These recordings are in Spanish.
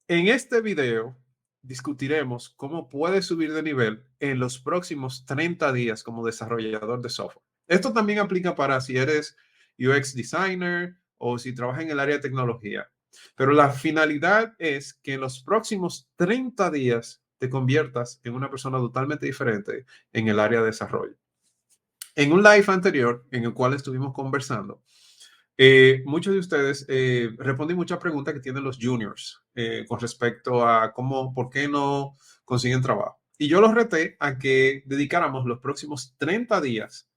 En este video discutiremos cómo puedes subir de nivel en los próximos 30 días como desarrollador de software. Esto también aplica para si eres UX designer o si trabajas en el área de tecnología. Pero la finalidad es que en los próximos 30 días te conviertas en una persona totalmente diferente en el área de desarrollo. En un live anterior en el cual estuvimos conversando, muchos de ustedes respondí muchas preguntas que tienen los juniors con respecto a cómo, por qué no consiguen trabajo. Y yo los reté a que dedicáramos los próximos 30 días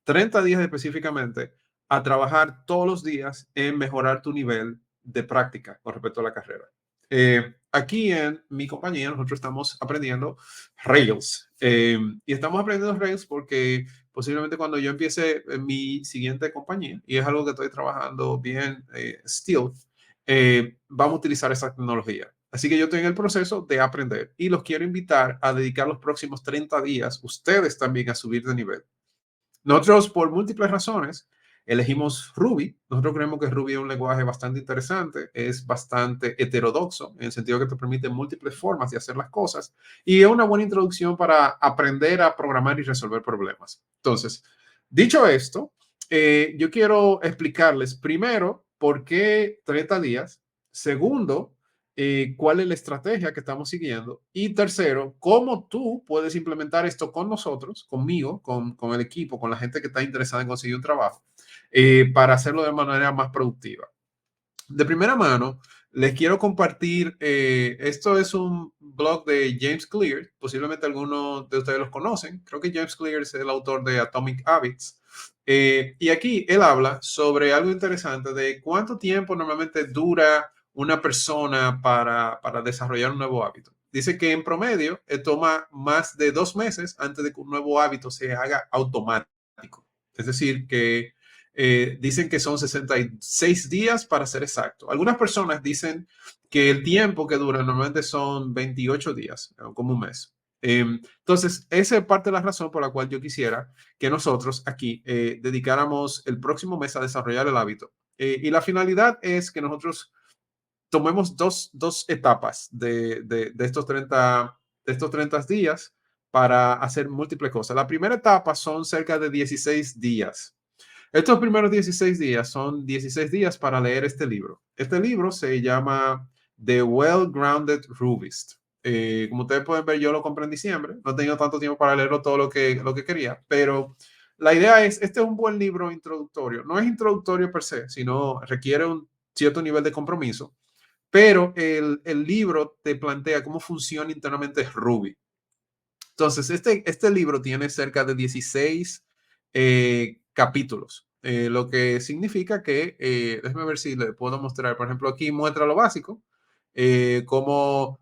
específicamente, a trabajar todos los días en mejorar tu nivel de práctica con respecto a la carrera. Aquí en mi compañía nosotros estamos aprendiendo Rails y estamos aprendiendo Rails porque posiblemente cuando yo empiece en mi siguiente compañía, y es algo que estoy trabajando bien, still, vamos a utilizar esa tecnología. Así que yo estoy en el proceso de aprender y los quiero invitar a dedicar los próximos 30 días, ustedes también, a subir de nivel. Nosotros, por múltiples razones, elegimos Ruby. Nosotros creemos que Ruby es un lenguaje bastante interesante, es bastante heterodoxo, en el sentido que te permite múltiples formas de hacer las cosas y es una buena introducción para aprender a programar y resolver problemas. Entonces, dicho esto, yo quiero explicarles primero por qué 30 días. Segundo, cuál es la estrategia que estamos siguiendo. Y tercero, cómo tú puedes implementar esto con nosotros, conmigo, con el equipo, con la gente que está interesada en conseguir un trabajo, para hacerlo de manera más productiva. De primera mano, les quiero compartir, esto es un blog de James Clear, posiblemente algunos de ustedes los conocen, creo que James Clear es el autor de Atomic Habits, y aquí él habla sobre algo interesante de cuánto tiempo normalmente dura una persona para desarrollar un nuevo hábito. Dice que en promedio toma más de 2 meses antes de que un nuevo hábito se haga automático. Es decir, que dicen que son 66 días para ser exacto. Algunas personas dicen que el tiempo que dura normalmente son 28 días, como un mes. Entonces, esa es parte de la razón por la cual yo quisiera que nosotros aquí dedicáramos el próximo mes a desarrollar el hábito. Y la finalidad es que nosotros tomemos dos etapas de estos 30 días para hacer múltiples cosas. La primera etapa son cerca de 16 días. Estos primeros 16 días son 16 días para leer este libro. Este libro se llama The Well-Grounded Rubist. Como ustedes pueden ver, yo lo compré en diciembre. No he tenido tanto tiempo para leerlo todo lo que quería, pero la idea es, este es un buen libro introductorio. No es introductorio per se, sino requiere un cierto nivel de compromiso, pero el libro te plantea cómo funciona internamente Ruby. Entonces, este libro tiene cerca de 16 capítulos, lo que significa que, déjeme ver si le puedo mostrar, por ejemplo, aquí muestra lo básico, cómo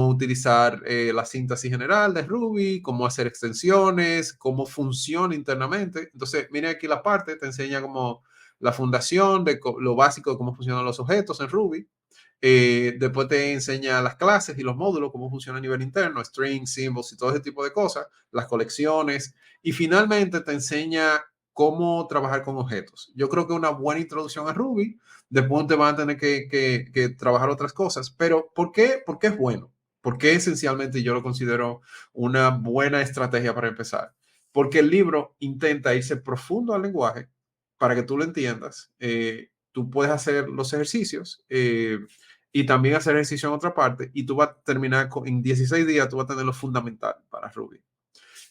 utilizar la síntesis general de Ruby, cómo hacer extensiones, cómo funciona internamente. Entonces, mire aquí la parte, te enseña como la fundación de lo básico de cómo funcionan los objetos en Ruby. Después te enseña las clases y los módulos, cómo funciona a nivel interno, strings, symbols y todo ese tipo de cosas, las colecciones. Y finalmente te enseña cómo trabajar con objetos. Yo creo que una buena introducción a Ruby. Después te van a tener que trabajar otras cosas. Pero ¿por qué? Porque es bueno. Porque esencialmente yo lo considero una buena estrategia para empezar. Porque el libro intenta irse profundo al lenguaje para que tú lo entiendas. Tú puedes hacer los ejercicios. Y también hacer ejercicio en otra parte, y tú vas a terminar en 16 días, tú vas a tener lo fundamental para Ruby.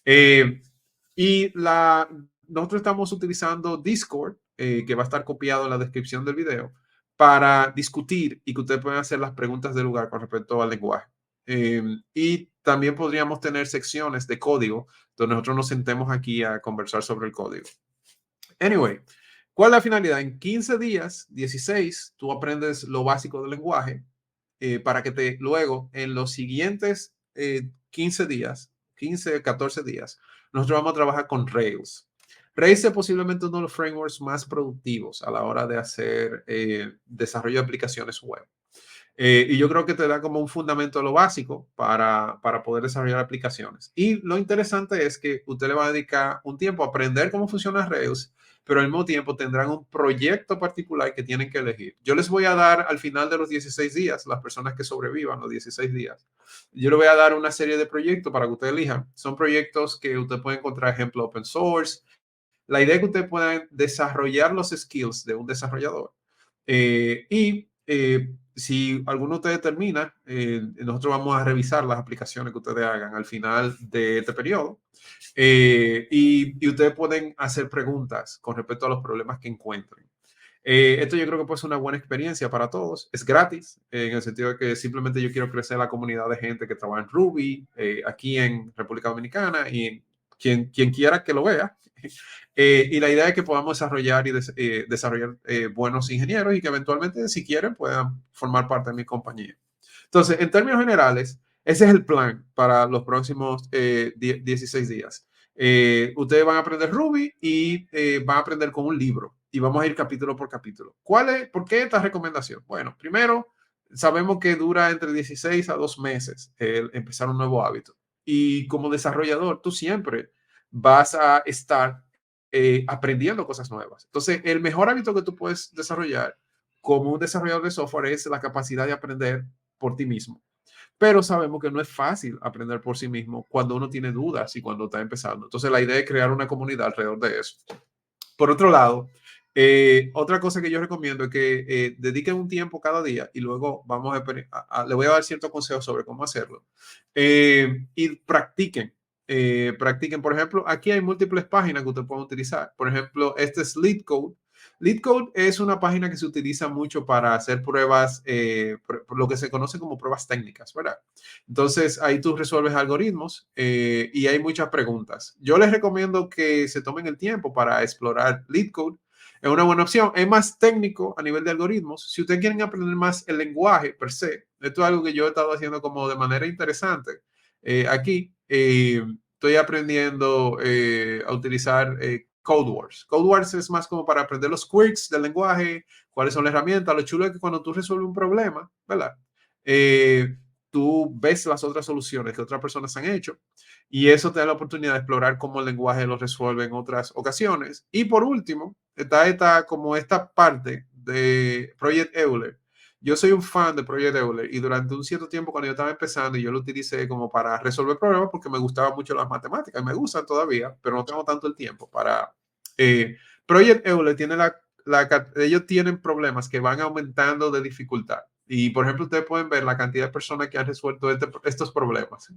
Eh, y nosotros estamos utilizando Discord, que va a estar copiado en la descripción del video, para discutir y que ustedes puedan hacer las preguntas del lugar con respecto al lenguaje. Y también podríamos tener secciones de código donde nosotros nos sentemos aquí a conversar sobre el código. Anyway, ¿cuál es la finalidad? En 15 días, 16, tú aprendes lo básico del lenguaje, para que luego en los siguientes 15 días, 15, 14 días, nosotros vamos a trabajar con Rails. Rails es posiblemente uno de los frameworks más productivos a la hora de hacer desarrollo de aplicaciones web. Y yo creo que te da como un fundamento de lo básico para poder desarrollar aplicaciones. Y lo interesante es que usted le va a dedicar un tiempo a aprender cómo funciona Rails, pero al mismo tiempo tendrán un proyecto particular que tienen que elegir. Yo les voy a dar al final de los 16 días, las personas que sobrevivan los 16 días, yo les voy a dar una serie de proyectos para que ustedes elijan. Son proyectos que usted puede encontrar, ejemplo, open source. La idea es que ustedes puedan desarrollar los skills de un desarrollador. Si alguno de ustedes termina, nosotros vamos a revisar las aplicaciones que ustedes hagan al final de este periodo. Y ustedes pueden hacer preguntas con respecto a los problemas que encuentren. Esto yo creo que puede ser una buena experiencia para todos. Es gratis, en el sentido de que simplemente yo quiero crecer la comunidad de gente que trabaja en Ruby, aquí en República Dominicana, y quien quiera que lo vea. Y la idea es que podamos desarrollar desarrollar buenos ingenieros y que eventualmente, si quieren, puedan formar parte de mi compañía. Entonces, en términos generales, ese es el plan para los próximos 16 días. Ustedes van a aprender Ruby y van a aprender con un libro y vamos a ir capítulo por capítulo. ¿Por qué esta recomendación? Bueno, primero, sabemos que dura entre 16 a 2 meses el empezar un nuevo hábito. Y como desarrollador, tú siempre vas a estar aprendiendo cosas nuevas. Entonces, el mejor hábito que tú puedes desarrollar como un desarrollador de software es la capacidad de aprender por ti mismo. Pero sabemos que no es fácil aprender por sí mismo cuando uno tiene dudas y cuando está empezando. Entonces, la idea es crear una comunidad alrededor de eso. Por otro lado, otra cosa que yo recomiendo es que dediquen un tiempo cada día y luego le voy a dar ciertos consejos sobre cómo hacerlo. Y practiquen. Practiquen, por ejemplo, aquí hay múltiples páginas que usted puede utilizar. Por ejemplo, este es LeetCode. LeetCode es una página que se utiliza mucho para hacer pruebas, lo que se conoce como pruebas técnicas, ¿verdad? Entonces, ahí tú resuelves algoritmos y hay muchas preguntas. Yo les recomiendo que se tomen el tiempo para explorar LeetCode. Es una buena opción. Es más técnico a nivel de algoritmos. Si ustedes quieren aprender más el lenguaje per se, esto es algo que yo he estado haciendo como de manera interesante. Aquí estoy aprendiendo a utilizar CodeWars. CodeWars es más como para aprender los quirks del lenguaje, cuáles son las herramientas. Lo chulo es que cuando tú resuelves un problema, ¿verdad? Tú ves las otras soluciones que otras personas han hecho y eso te da la oportunidad de explorar cómo el lenguaje lo resuelve en otras ocasiones. Y por último, está esta parte de Project Euler. Yo soy un fan de Project Euler y durante un cierto tiempo cuando yo estaba empezando yo lo utilicé como para resolver problemas porque me gustaban mucho las matemáticas, me gustan todavía, pero no tengo tanto el tiempo para... Project Euler tiene ellos tienen problemas que van aumentando de dificultad. Y, por ejemplo, ustedes pueden ver la cantidad de personas que han resuelto estos problemas.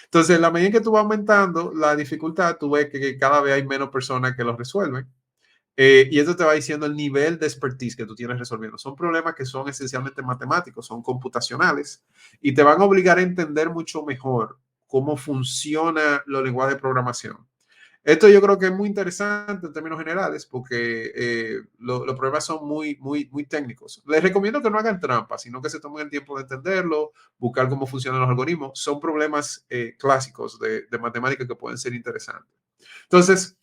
Entonces, en la medida en que tú vas aumentando la dificultad, tú ves que cada vez hay menos personas que los resuelven. Y esto te va diciendo el nivel de expertise que tú tienes resolviendo. Son problemas que son esencialmente matemáticos, son computacionales y te van a obligar a entender mucho mejor cómo funciona los lenguajes de programación. Esto yo creo que es muy interesante en términos generales porque los problemas son muy técnicos. Les recomiendo que no hagan trampas, sino que se tomen el tiempo de entenderlo, buscar cómo funcionan los algoritmos. Son problemas clásicos de matemática que pueden ser interesantes. Entonces,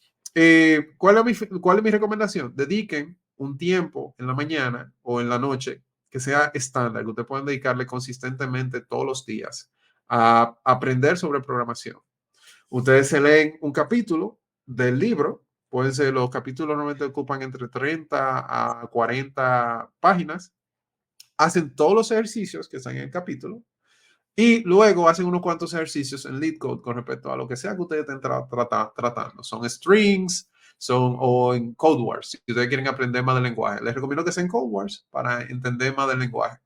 ¿cuál es mi recomendación? Dediquen un tiempo en la mañana o en la noche que sea estándar, que ustedes puedan dedicarle consistentemente todos los días a aprender sobre programación. Ustedes se leen un capítulo del libro, pueden ser los capítulos normalmente ocupan entre 30 a 40 páginas, hacen todos los ejercicios que están en el capítulo y luego hacen unos cuantos ejercicios en LeetCode con respecto a lo que sea que ustedes estén tratando. Son strings, o en CodeWars, si ustedes quieren aprender más del lenguaje. Les recomiendo que sea en CodeWars para entender más del lenguaje.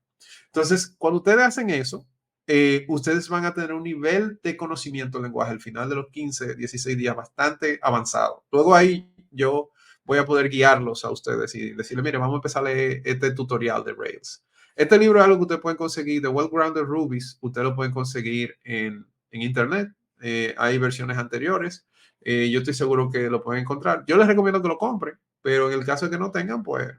Entonces, cuando ustedes hacen eso, ustedes van a tener un nivel de conocimiento del lenguaje al final de los 15, 16 días bastante avanzado. Luego ahí yo voy a poder guiarlos a ustedes y decirles, mire, vamos a empezar a leer este tutorial de Rails. Este libro es algo que ustedes pueden conseguir de Well-Grounded Rubies. Ustedes lo pueden conseguir en internet. Hay versiones anteriores. Yo estoy seguro que lo pueden encontrar. Yo les recomiendo que lo compren, pero en el caso de que no tengan, pues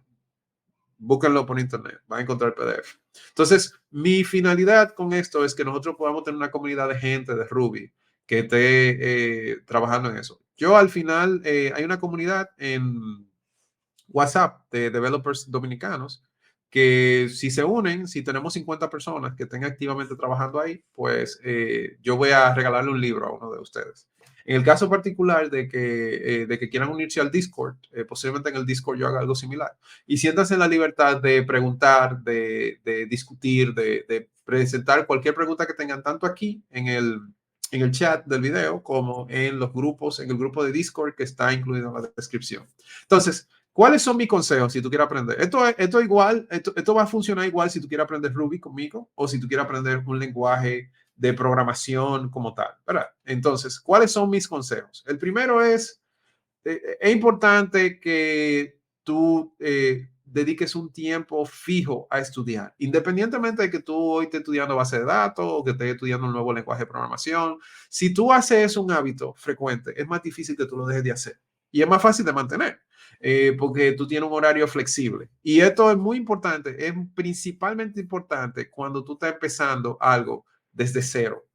búsquenlo por internet, van a encontrar el PDF. Entonces, mi finalidad con esto es que nosotros podamos tener una comunidad de gente de Ruby que esté trabajando en eso. Yo al final, hay una comunidad en WhatsApp de developers dominicanos que si se unen, si tenemos 50 personas que estén activamente trabajando ahí, pues yo voy a regalarle un libro a uno de ustedes. En el caso particular de que quieran unirse al Discord, posiblemente en el Discord yo haga algo similar. Y siéntanse en la libertad de preguntar, de discutir, de presentar cualquier pregunta que tengan, tanto aquí en el chat del video como en los grupos, en el grupo de Discord que está incluido en la descripción. Entonces, ¿cuáles son mis consejos si tú quieres aprender? Esto va a funcionar igual si tú quieres aprender Ruby conmigo o si tú quieres aprender un lenguaje de programación como tal, ¿verdad? Entonces, ¿cuáles son mis consejos? El primero es importante que tú dediques un tiempo fijo a estudiar, independientemente de que tú hoy estés estudiando base de datos o que estés estudiando un nuevo lenguaje de programación. Si tú haces un hábito frecuente, es más difícil que tú lo dejes de hacer y es más fácil de mantener. Porque tú tienes un horario flexible. Y esto es muy importante, es principalmente importante cuando tú estás empezando algo desde cero.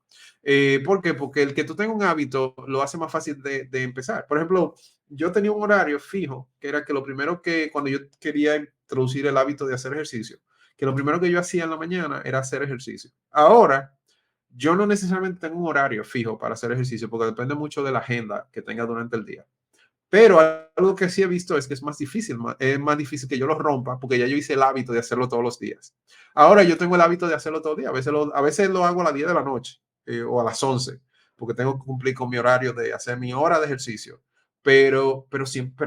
¿Por qué? Porque el que tú tengas un hábito lo hace más fácil de empezar. Por ejemplo, yo tenía un horario fijo, que era que lo primero que cuando yo quería introducir el hábito de hacer ejercicio, que lo primero que yo hacía en la mañana era hacer ejercicio. Ahora, yo no necesariamente tengo un horario fijo para hacer ejercicio, porque depende mucho de la agenda que tenga durante el día. Pero algo que sí he visto es que es más difícil que yo lo rompa porque ya yo hice el hábito de hacerlo todos los días. Ahora yo tengo el hábito de hacerlo todos los días. A veces lo hago a las 10 de la noche o a las 11 porque tengo que cumplir con mi horario de hacer mi hora de ejercicio. Pero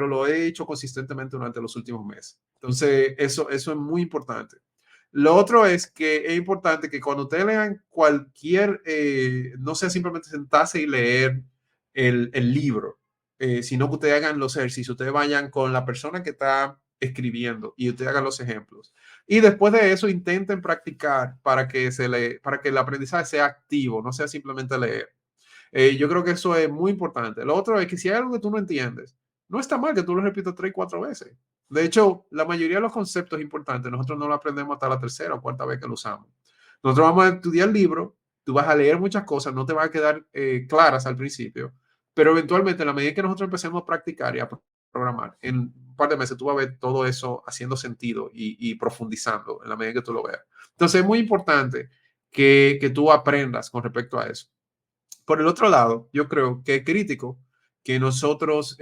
lo he hecho consistentemente durante los últimos meses. Entonces, eso es muy importante. Lo otro es que es importante que cuando ustedes lean no sea simplemente sentarse y leer el libro, sino que ustedes hagan los ejercicios, ustedes vayan con la persona que está escribiendo y ustedes hagan los ejemplos. Y después de eso intenten practicar para que el aprendizaje sea activo, no sea simplemente leer. Yo creo que eso es muy importante. Lo otro es que si hay algo que tú no entiendes, no está mal que tú lo repitas 3 y 4 veces. De hecho, la mayoría de los conceptos importantes nosotros no lo aprendemos hasta la tercera o cuarta vez que lo usamos. Nosotros vamos a estudiar el libro, tú vas a leer muchas cosas, no te van a quedar claras al principio, pero eventualmente, en la medida que nosotros empecemos a practicar y a programar, en un par de meses tú vas a ver todo eso haciendo sentido y profundizando en la medida que tú lo veas. Entonces, es muy importante que tú aprendas con respecto a eso. Por el otro lado, yo creo que es crítico que nosotros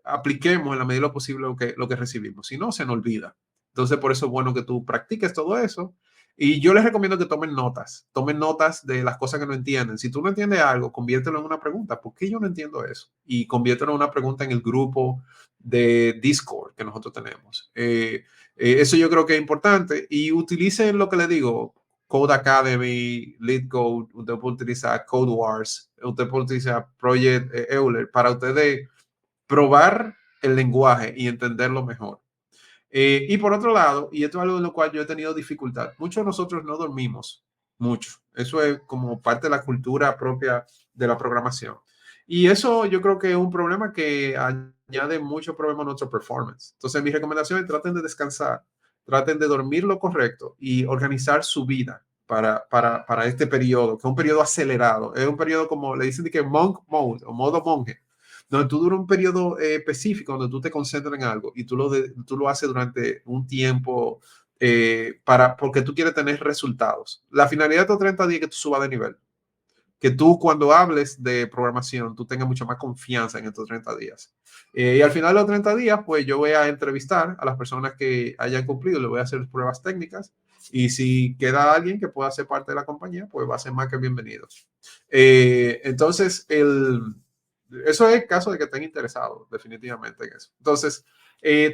apliquemos en la medida de lo posible lo que recibimos, si no, se nos olvida. Entonces, por eso es bueno que tú practiques todo eso. Y yo les recomiendo que tomen notas de las cosas que no entienden. Si tú no entiendes algo, conviértelo en una pregunta. ¿Por qué yo no entiendo eso? Y conviértelo en una pregunta en el grupo de Discord que nosotros tenemos. Eso yo creo que es importante. Y utilicen lo que les digo, Code Academy, LeetCode, usted puede utilizar Code Wars, usted puede utilizar Project Euler para ustedes probar el lenguaje y entenderlo mejor. Y por otro lado, y esto es algo en lo cual yo he tenido dificultad, muchos de nosotros no dormimos mucho. Eso es como parte de la cultura propia de la programación. Y eso yo creo que es un problema que añade mucho problema a nuestro performance. Entonces, mi recomendación es traten de descansar, traten de dormir lo correcto y organizar su vida para este periodo, que es un periodo acelerado. Es un periodo como le dicen que monk mode o modo monje, donde tú duras un periodo específico, donde tú te concentras en algo y tú lo haces durante un tiempo porque tú quieres tener resultados. La finalidad de estos 30 días es que tú subas de nivel, que tú cuando hables de programación, tú tengas mucha más confianza en estos 30 días. Y al final de los 30 días, pues yo voy a entrevistar a las personas que hayan cumplido, le voy a hacer pruebas técnicas y si queda alguien que pueda ser parte de la compañía, pues va a ser más que bienvenido. Entonces, eso es el caso de que estén interesados definitivamente en eso. Entonces,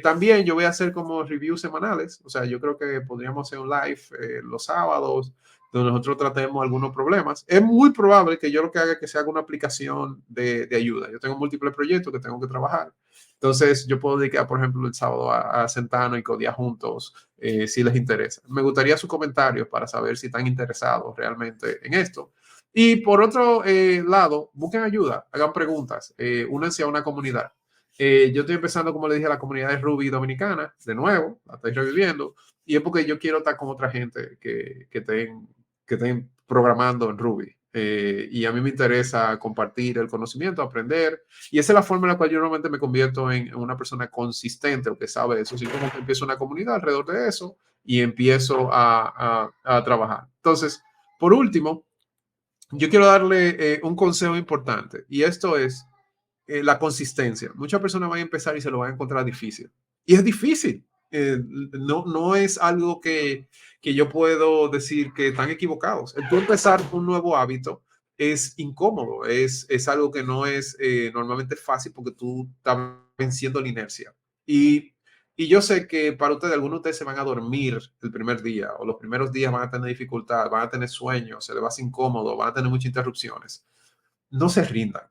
también yo voy a hacer como reviews semanales, o sea, yo creo que podríamos hacer un live los sábados, donde nosotros tratemos algunos problemas. Es muy probable que yo lo que haga es que se haga una aplicación de ayuda. Yo tengo múltiples proyectos que tengo que trabajar. Entonces, yo puedo dedicar, por ejemplo, el sábado a sentarnos y codear juntos si les interesa. Me gustaría sus comentarios para saber si están interesados realmente en esto. Y por otro lado, busquen ayuda, hagan preguntas, únanse a una comunidad. Yo estoy empezando, como le dije, a la comunidad de Ruby dominicana, de nuevo, la estoy reviviendo, y es porque yo quiero estar con otra gente que estén programando en Ruby. y a mí me interesa compartir el conocimiento, aprender, y esa es la forma en la cual yo normalmente me convierto en una persona consistente o que sabe eso, así como que empiezo una comunidad alrededor de eso y empiezo a trabajar. Entonces, por último, yo quiero darle un consejo importante y esto es la consistencia. Muchas personas van a empezar y se lo van a encontrar difícil. Y es difícil. No es algo que yo puedo decir que están equivocados. El tú empezar un nuevo hábito es incómodo, es algo que no es normalmente fácil porque tú estás venciendo la inercia. Y yo sé que para ustedes, algunos de ustedes se van a dormir el primer día o los primeros días van a tener dificultad, van a tener sueño, se les va a hacer incómodo, van a tener muchas interrupciones. No se rindan.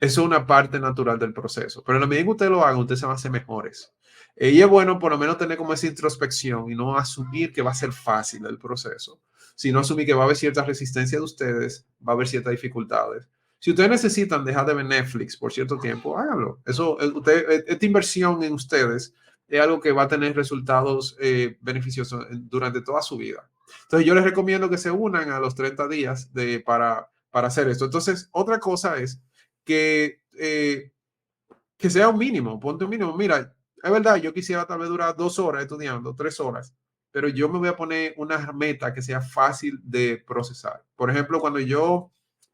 Eso es una parte natural del proceso. Pero en la medida que ustedes lo hagan, ustedes se van a hacer mejores. Y es bueno por lo menos tener como esa introspección y no asumir que va a ser fácil el proceso, sino asumir que va a haber cierta resistencia de ustedes, va a haber ciertas dificultades. Si ustedes necesitan dejar de ver Netflix por cierto tiempo, háganlo. Eso, esta inversión en ustedes es algo que va a tener resultados beneficiosos durante toda su vida. Entonces yo les recomiendo que se unan a los 30 días para hacer esto. Entonces, otra cosa es que sea un mínimo, ponte un mínimo. Mira, es verdad, yo quisiera tal vez durar 2 horas estudiando, 3 horas, pero yo me voy a poner una meta que sea fácil de procesar. Por ejemplo, cuando yo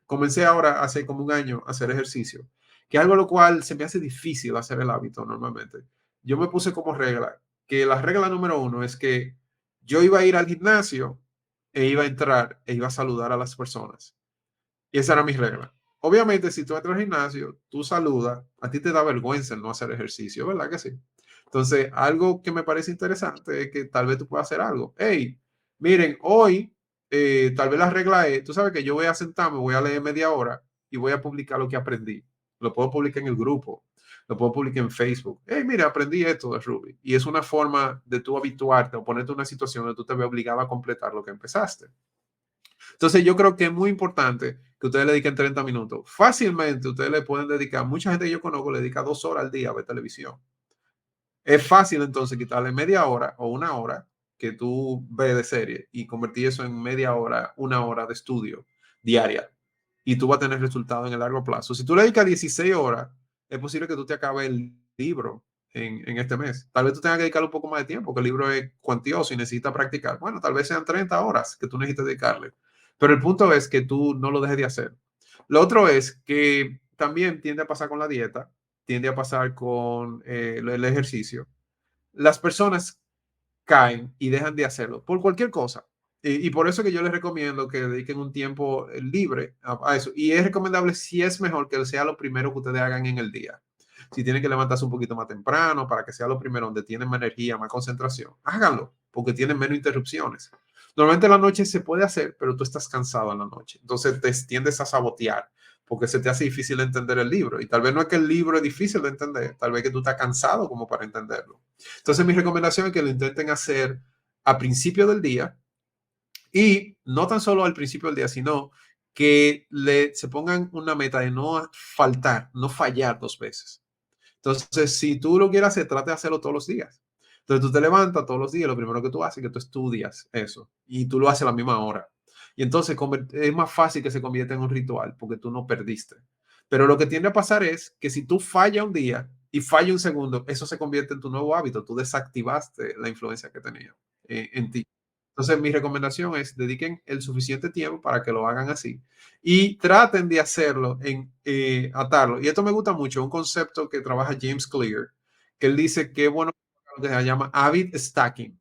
comencé ahora, hace como un año, a hacer ejercicio, que es algo lo cual se me hace difícil hacer el hábito normalmente, yo me puse como regla, que la regla número uno es que yo iba a ir al gimnasio e iba a entrar e iba a saludar a las personas. Y esa era mi regla. Obviamente, si tú entras al gimnasio, tú saludas, a ti te da vergüenza el no hacer ejercicio, ¿verdad que sí? Entonces, algo que me parece interesante es que tal vez tú puedas hacer algo. Hey, miren, hoy tal vez la regla es, tú sabes que yo voy a sentarme, voy a leer media hora y voy a publicar lo que aprendí. Lo puedo publicar en el grupo, lo puedo publicar en Facebook. Hey, mira, aprendí esto de Ruby. Y es una forma de tú habituarte o ponerte en una situación donde tú te ves obligado a completar lo que empezaste. Entonces yo creo que es muy importante que ustedes le dediquen 30 minutos. Fácilmente ustedes le pueden dedicar, mucha gente que yo conozco le dedica 2 horas al día a ver televisión. Es fácil entonces quitarle media hora o una hora que tú ves de serie y convertir eso en media hora, una hora de estudio diaria. Y tú vas a tener resultados en el largo plazo. Si tú le dedicas 16 horas, es posible que tú te acabes el libro en este mes. Tal vez tú tengas que dedicarle un poco más de tiempo, porque el libro es cuantioso y necesita practicar. Bueno, tal vez sean 30 horas que tú necesitas dedicarle. Pero el punto es que tú no lo dejes de hacer. Lo otro es que también tiende a pasar con la dieta, tiende a pasar con el ejercicio. Las personas caen y dejan de hacerlo por cualquier cosa. Y por eso que yo les recomiendo que dediquen un tiempo libre a eso. Y es recomendable, si es mejor, que sea lo primero que ustedes hagan en el día. Si tienen que levantarse un poquito más temprano para que sea lo primero donde tienen más energía, más concentración, háganlo, porque tienen menos interrupciones. Normalmente en la noche se puede hacer, pero tú estás cansado en la noche. Entonces te tiendes a sabotear porque se te hace difícil entender el libro. Y tal vez no es que el libro es difícil de entender, tal vez que tú estás cansado como para entenderlo. Entonces mi recomendación es que lo intenten hacer a principio del día y no tan solo al principio del día, sino que se pongan una meta de no faltar, no fallar 2 veces. Entonces, si tú lo quieres hacer, trate de hacerlo todos los días. Entonces, tú te levantas todos los días, lo primero que tú haces es que tú estudias eso y tú lo haces a la misma hora. Y entonces es más fácil que se convierta en un ritual porque tú no perdiste. Pero lo que tiende a pasar es que si tú fallas un día y falla un segundo, eso se convierte en tu nuevo hábito. Tú desactivaste la influencia que tenía en ti. Entonces, mi recomendación es dediquen el suficiente tiempo para que lo hagan así y traten de hacerlo en atarlo. Y esto me gusta mucho, un concepto que trabaja James Clear, que él dice que es bueno, lo que se llama habit stacking,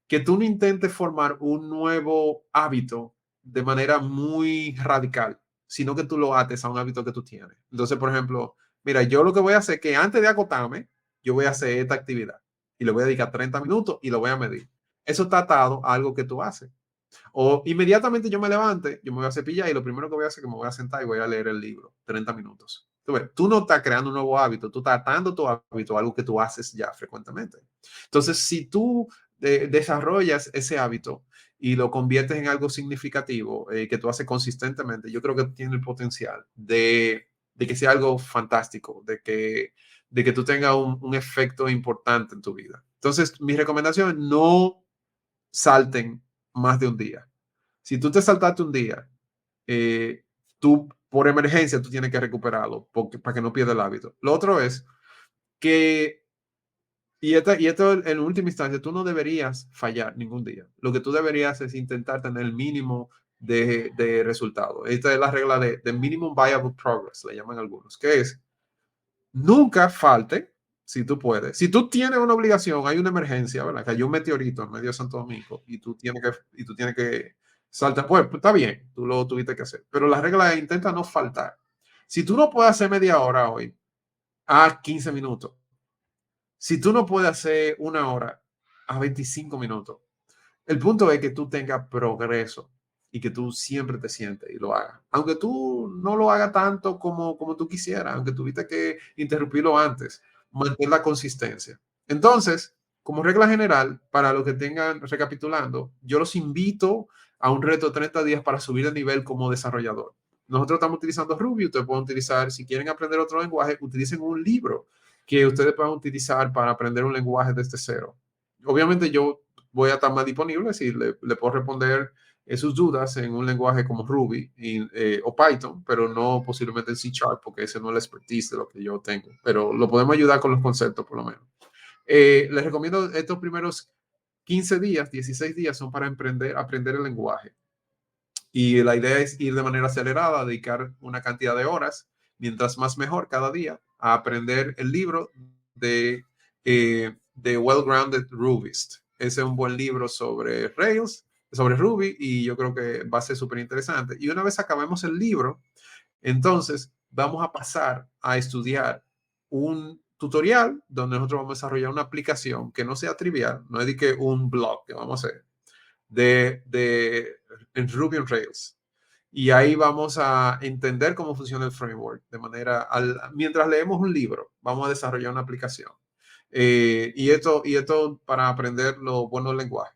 que tú no intentes formar un nuevo hábito de manera muy radical, sino que tú lo ates a un hábito que tú tienes. Entonces, por ejemplo, mira, yo lo que voy a hacer es que antes de acotarme, yo voy a hacer esta actividad y le voy a dedicar 30 minutos y lo voy a medir. Eso está atado a algo que tú haces. O inmediatamente yo me levante, yo me voy a cepillar y lo primero que voy a hacer es que me voy a sentar y voy a leer el libro, 30 minutos. Tú no estás creando un nuevo hábito, tú estás atando tu hábito a algo que tú haces ya frecuentemente. Entonces, si tú desarrollas ese hábito y lo conviertes en algo significativo que tú haces consistentemente, yo creo que tiene el potencial de que sea algo fantástico, de que tú tengas un efecto importante en tu vida. Entonces, mi recomendación es no salten más de un día. Si tú te saltaste un día, tú por emergencia tú tienes que recuperarlo para que no pierda el hábito. Lo otro es que, y esto en última instancia, tú no deberías fallar ningún día. Lo que tú deberías es intentar tener el mínimo de resultado. Esta es la regla de minimum viable progress, le llaman algunos, que es nunca falte, si tú puedes. Si tú tienes una obligación, hay una emergencia, ¿verdad? Cayó un meteorito en medio de Santo Domingo y tú tienes que saltar, pues está bien, tú lo tuviste que hacer. Pero la regla es intenta no faltar. Si tú no puedes hacer media hora hoy, a 15 minutos. Si tú no puedes hacer una hora, a 25 minutos. El punto es que tú tengas progreso y que tú siempre te sientes y lo hagas. Aunque tú no lo hagas tanto como tú quisieras, aunque tuviste que interrumpirlo antes, mantén la consistencia. Entonces, como regla general, para los que tengan, recapitulando, yo los invito a un reto de 30 días para subir de nivel como desarrollador. Nosotros estamos utilizando Ruby, ustedes pueden utilizar, si quieren aprender otro lenguaje, utilicen un libro que ustedes puedan utilizar para aprender un lenguaje desde cero. Obviamente yo voy a estar más disponible si le puedo responder sus dudas en un lenguaje como Ruby o Python, pero no posiblemente en C Sharp, porque ese no es el expertise de lo que yo tengo, pero lo podemos ayudar con los conceptos por lo menos. Les recomiendo estos primeros 15 días, 16 días son para aprender el lenguaje. Y la idea es ir de manera acelerada, dedicar una cantidad de horas, mientras más mejor cada día, a aprender el libro de Well-Grounded Rubyist. Ese es un buen libro sobre Rails, sobre Ruby, y yo creo que va a ser súper interesante. Y una vez acabemos el libro, entonces vamos a pasar a estudiar un tutorial donde nosotros vamos a desarrollar una aplicación que no sea trivial, no es de que un blog que vamos a hacer, en Ruby on Rails. Y ahí vamos a entender cómo funciona el framework de manera, mientras leemos un libro, vamos a desarrollar una aplicación. Y esto para aprender los buenos lenguajes.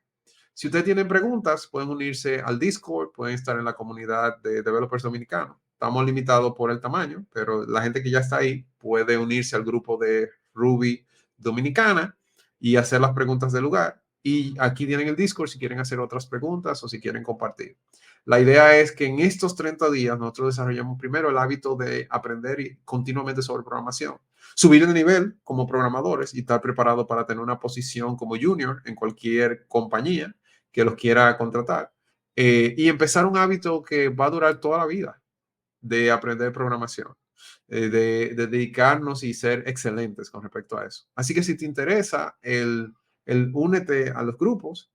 Si ustedes tienen preguntas, pueden unirse al Discord, pueden estar en la comunidad de developers dominicanos. Estamos limitados por el tamaño, pero la gente que ya está ahí puede unirse al grupo de Ruby Dominicana y hacer las preguntas del lugar. Y aquí tienen el Discord si quieren hacer otras preguntas o si quieren compartir. La idea es que en estos 30 días nosotros desarrollamos primero el hábito de aprender continuamente sobre programación, subir de nivel como programadores y estar preparado para tener una posición como junior en cualquier compañía que los quiera contratar. Y empezar un hábito que va a durar toda la vida de aprender programación, de dedicarnos y ser excelentes con respecto a eso. Así que si te interesa, únete a los grupos,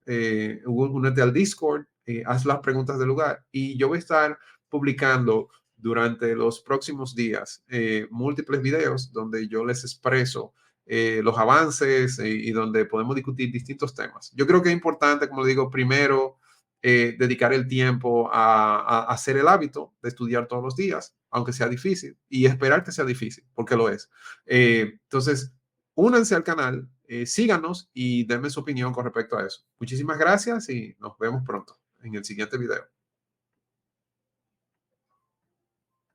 únete al Discord, haz las preguntas del lugar y yo voy a estar publicando durante los próximos días múltiples videos donde yo les expreso los avances y donde podemos discutir distintos temas. Yo creo que es importante, como digo, primero dedicar el tiempo a hacer el hábito de estudiar todos los días, aunque sea difícil, y esperar que sea difícil, porque lo es. Entonces, únanse al canal, síganos y denme su opinión con respecto a eso. Muchísimas gracias y nos vemos pronto en el siguiente video.